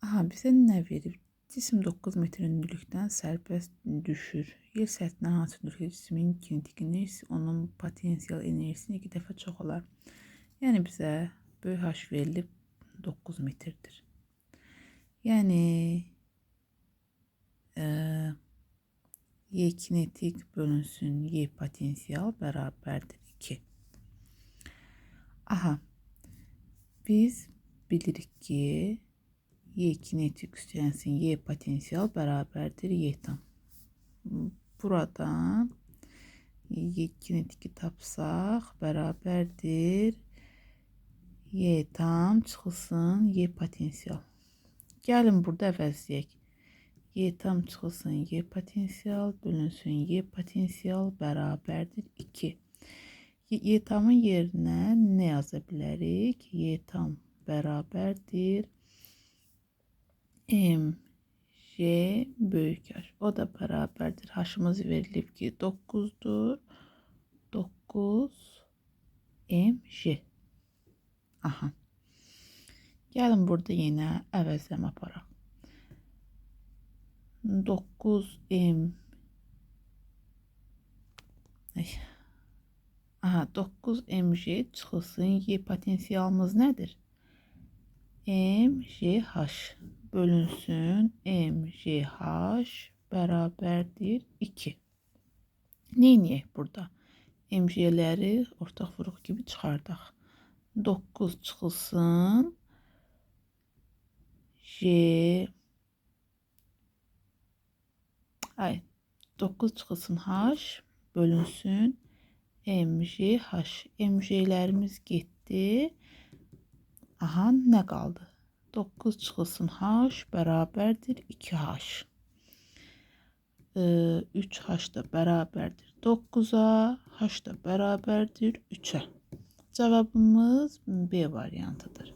Aha, bizə nə verib? Cisim 9 metr hündürlükdən sərbəst düşür. Yer səthindən hansı hündürlükdə cismin kinetik enerjisi onun potensial enerjisini 2 dəfə çox olar. Yəni bizə böyük H verilib 9 metrdir. Yəni Y kinetik bölünsün Y potensial bərabərdir 2. Aha, biz bilirik ki Y kinetik üstlensin Y potensial bərabərdir Y tam. Buradan Y kinetiki tapsaq bərabərdir Y tam çıxılsın Y potensial. Gəlin burada əvəzləyək. Y tam çıxılsın Y potensial bölünsün Y potensial bərabərdir 2. Y tamın yerinə nə yaza bilərik? Y tam bərabərdir mj böyük H. O da bərabərdir. H'ımız verilib ki 9'dur. 9 mj. Aha. Gəlin burada yenə əvəzləmə aparaq. 9 m. Aha, 9 mj çıxılsın Y potensialımız nədir? mjh bölünsün mjh bərabərdir 2. Neyniyək burada? Mj'ləri ortaq vuruq gibi çıxardaq. 9 çıxılsın J. Ay, 9 çıxılsın H bölünsün mjh. Mj'lərimiz getdi. Aha, nə qaldı? 9 çıxılsın H bərabərdir 2H. 3H da bərabərdir 9'a. H da bərabərdir 3'ə. Cavabımız B variantıdır.